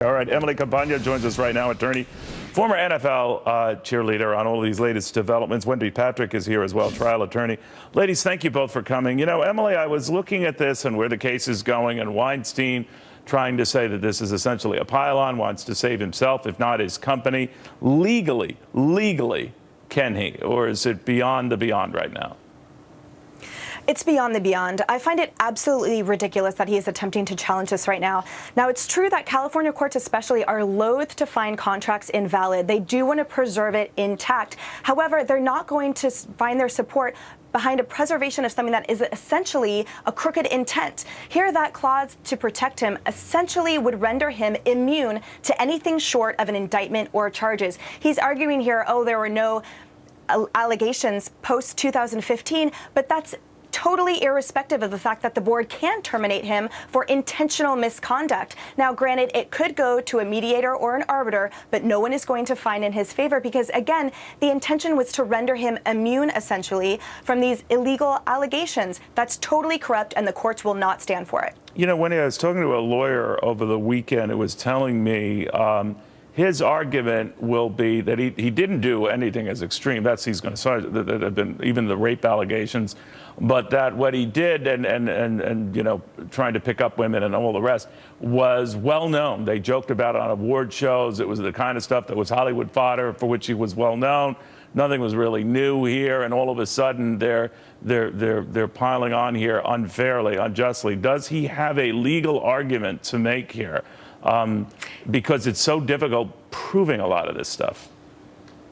All right, Emily Compagno joins us right now, attorney, former NFL cheerleader on all these latest developments. Wendy Patrick is here as well, trial attorney. Ladies, thank you both for coming. You know, Emily, I was looking at this and where the case is going, and Weinstein trying to say that this is essentially a pile-on, wants to save himself, if not his company. Legally, can he? Or is it beyond the beyond right now? It's beyond the beyond. I find it absolutely ridiculous that he is attempting to challenge this right now. Now, it's true that California courts especially are loath to find contracts invalid. They do want to preserve it intact. However, they're not going to find their support behind a preservation of something that is essentially a crooked intent. Here, that clause to protect him essentially would render him immune to anything short of an indictment or charges. He's arguing here, oh, there were no allegations post-2015, but that's totally irrespective of the fact that the board can terminate him for intentional misconduct. Now, granted, it could go to a mediator or an arbiter, but no one is going to find in his favor because, again, the intention was to render him immune, essentially, from these illegal allegations. That's totally corrupt, and the courts will not stand for it. You know, when I was talking to a lawyer over the weekend, it was telling me his argument will be that he didn't do anything as extreme. That's he's going to say that have been even the rape allegations, but that what he did and you know, trying to pick up women and all the rest was well known. They joked about it on award shows. It was the kind of stuff that was Hollywood fodder for which he was well known. Nothing was really new here, and all of a sudden they're piling on here unfairly, unjustly. Does he have a legal argument to make here? Because it's so difficult proving a lot of this stuff.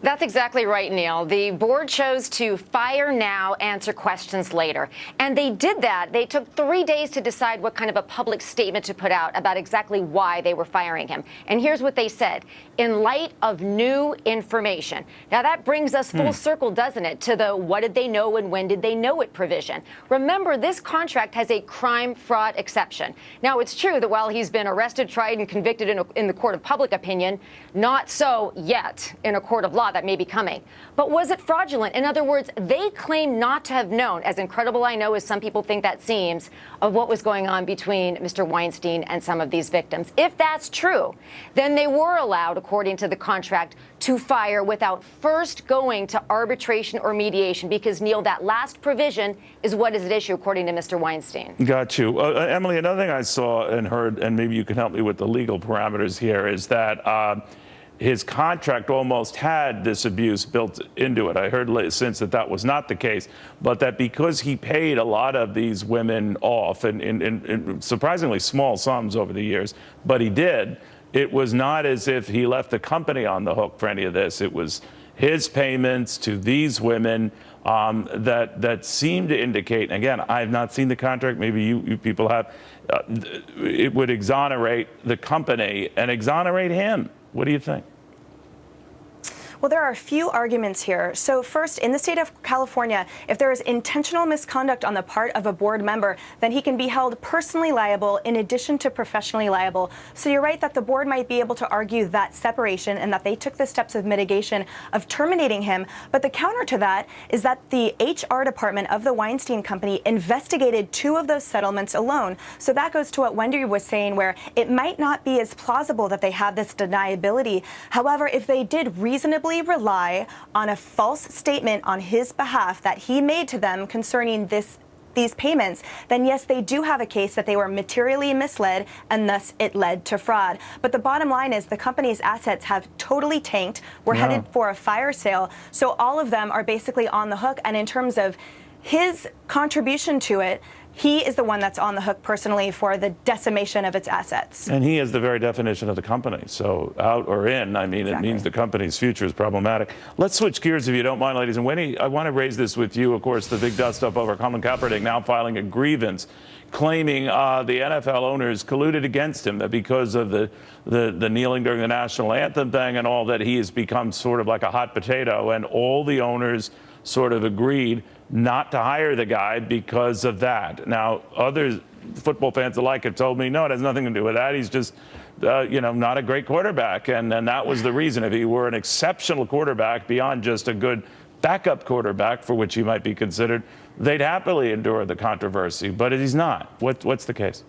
That's exactly right, Neil. The board chose to fire now, answer questions later. And they did that. They took 3 days to decide what kind of a public statement to put out about exactly why they were firing him. And here's what they said. In light of new information. Now, that brings us full circle, doesn't it, to the what did they know and when did they know it provision. Remember, this contract has a crime fraud exception. Now, it's true that while he's been arrested, tried, and convicted in the court of public opinion, not so yet in a court of law. That may be coming. But was it fraudulent? In other words, they claim not to have known, as incredible I know as some people think that seems, of what was going on between Mr. Weinstein and some of these victims. If that's true, then they were allowed, according to the contract, to fire without first going to arbitration or mediation, because, Neil, that last provision is what is at issue, according to Mr. Weinstein. Got you. Emily, another thing I saw and heard, and maybe you can help me with the legal parameters here, is that his contract almost had this abuse built into it. I heard since that was not the case, but that because he paid a lot of these women off in surprisingly small sums over the years, but he did, it was not as if he left the company on the hook for any of this. It was his payments to these women that seemed to indicate, and again, I have not seen the contract, maybe you people have, it would exonerate the company and exonerate him. What do you think? Well, there are a few arguments here. So first, in the state of California, if there is intentional misconduct on the part of a board member, then he can be held personally liable in addition to professionally liable. So you're right that the board might be able to argue that separation and that they took the steps of mitigation of terminating him. But the counter to that is that the HR department of the Weinstein Company investigated 2 of those settlements alone. So that goes to what Wendy was saying, where it might not be as plausible that they have this deniability. However, if they did reasonably rely on a false statement on his behalf that he made to them concerning these payments, then yes, they do have a case that they were materially misled and thus it led to fraud. But the bottom line is the company's assets have totally tanked. We're headed for a fire sale. So all of them are basically on the hook. And in terms of his contribution to it, he is the one that's on the hook personally for the decimation of its assets. And he is the very definition of the company. So out or in, I mean, exactly. It means the company's future is problematic. Let's switch gears, if you don't mind, ladies. And Wendy, I want to raise this with you. Of course, the big dust up over Colin Kaepernick now filing a grievance claiming the NFL owners colluded against him, that because of the kneeling during the national anthem thing and all, that he has become sort of like a hot potato. And all the owners sort of agreed not to hire the guy because of that. Now, other football fans alike have told me, no, it has nothing to do with that. He's just, you know, not a great quarterback. And that was the reason. If he were an exceptional quarterback beyond just a good backup quarterback, for which he might be considered, they'd happily endure the controversy. But he's not. What's the case?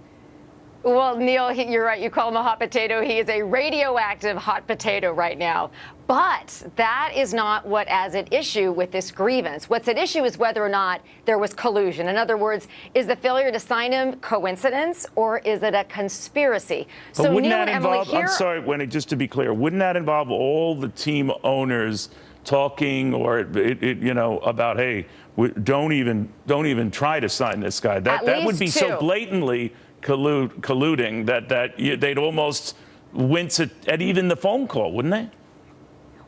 Well, Neil, you're right. You call him a hot potato. He is a radioactive hot potato right now. But that is not what is at issue with this grievance. What's at issue is whether or not there was collusion. In other words, is the failure to sign him coincidence or is it a conspiracy? But wouldn't that involve, I'm sorry, Wendy, just to be clear, wouldn't that involve all the team owners talking or, about, hey, don't even try to sign this guy? That would be so blatantly colluding that they'd almost wince at even the phone call, wouldn't they?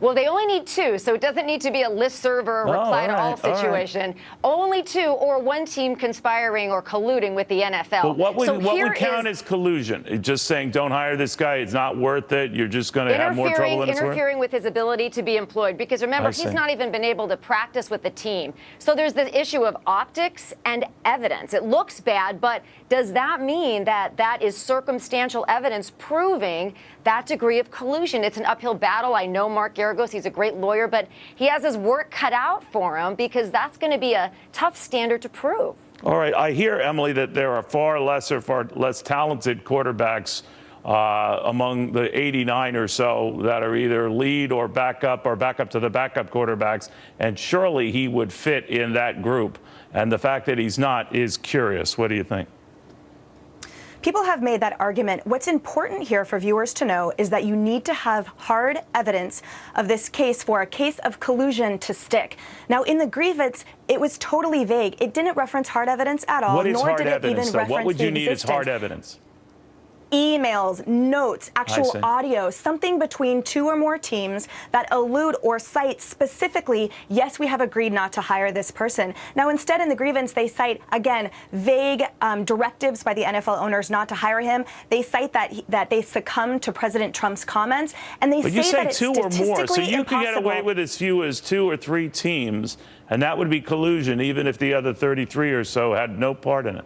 Well, they only need 2, so it doesn't need to be a listserv or a reply-to-all situation. Only 2 or one team conspiring or colluding with the NFL. But what would count as collusion? Just saying, don't hire this guy, it's not worth it, you're just going to have more trouble than it's worth? Interfering with his ability to be employed. Because remember, he's not even been able to practice with the team. So there's the issue of optics and evidence. It looks bad, but does that mean that that is circumstantial evidence proving that degree of collusion? It's an uphill battle. I know Mark Geragos, he's a great lawyer, but he has his work cut out for him because that's going to be a tough standard to prove. All right. I hear, Emily, that there are far less talented quarterbacks among the 89 or so that are either lead or backup to the backup quarterbacks. And surely he would fit in that group. And the fact that he's not is curious. What do you think? People have made that argument. What's important here for viewers to know is that you need to have hard evidence of this case for a case of collusion to stick. Now, in the grievance, it was totally vague. It didn't reference hard evidence at all. What is nor hard did it evidence, even though? reference What would you need as existence. hard evidence? Emails, notes, actual audio, something between 2 or more teams that allude or cite specifically, yes, we have agreed not to hire this person. Now, instead, in the grievance, they cite, again, vague directives by the NFL owners not to hire him. They cite that they succumbed to President Trump's comments, and they say that it's 2 or more, so you impossible. could get away with as few as 2 or 3 teams, and that would be collusion, even if the other 33 or so had no part in it.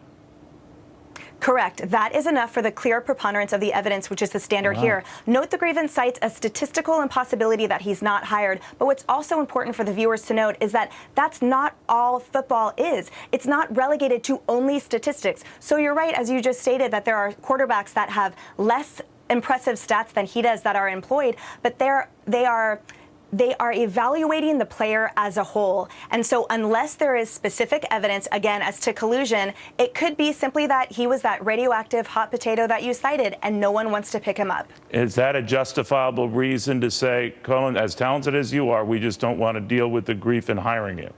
Correct. That is enough for the clear preponderance of the evidence, which is the standard here. Note the grievance cites a statistical impossibility that he's not hired. But what's also important for the viewers to note is that that's not all football is. It's not relegated to only statistics. So you're right, as you just stated, that there are quarterbacks that have less impressive stats than he does that are employed, but they are evaluating the player as a whole. And so unless there is specific evidence, again, as to collusion, it could be simply that he was that radioactive hot potato that you cited and no one wants to pick him up. Is that a justifiable reason to say, Colin, as talented as you are, we just don't want to deal with the grief in hiring you?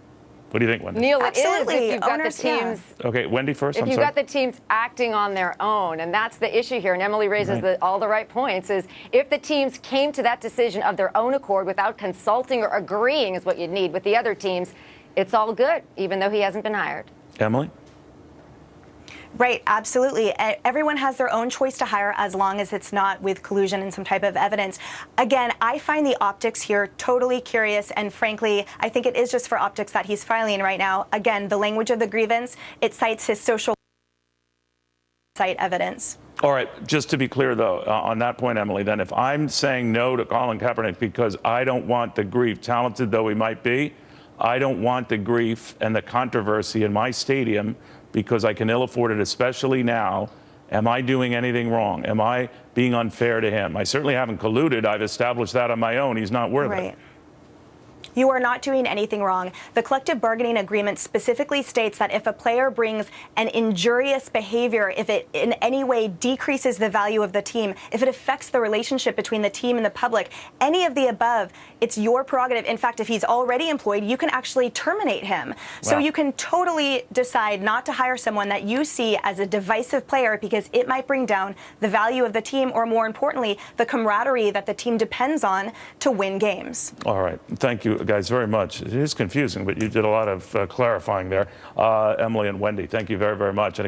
What do you think, Wendy? Neil, Absolutely. it is if you've got Owners, the teams. Okay, Wendy first. If you've got the teams acting on their own, and that's the issue here, and Emily raises all the right points, is if the teams came to that decision of their own accord without consulting or agreeing is what you'd need with the other teams, it's all good, even though he hasn't been hired. Emily? Right, absolutely. Everyone has their own choice to hire as long as it's not with collusion and some type of evidence. Again, I find the optics here totally curious, and frankly, I think it is just for optics that he's filing right now. Again, the language of the grievance, it cites his social site evidence. All right, just to be clear, though, on that point, Emily, then if I'm saying no to Colin Kaepernick because I don't want the grief, talented though he might be, I don't want the grief and the controversy in my stadium because I can ill afford it, especially now. Am I doing anything wrong? Am I being unfair to him? I certainly haven't colluded. I've established that on my own. He's not worth it. You are not doing anything wrong. The collective bargaining agreement specifically states that if a player brings an injurious behavior, if it in any way decreases the value of the team, if it affects the relationship between the team and the public, any of the above, it's your prerogative. In fact, if he's already employed, you can actually terminate him. Wow. So you can totally decide not to hire someone that you see as a divisive player because it might bring down the value of the team, or more importantly, the camaraderie that the team depends on to win games. All right. Thank you, guys, very much. It is confusing, but you did a lot of clarifying there. Emily and Wendy, thank you very, very much.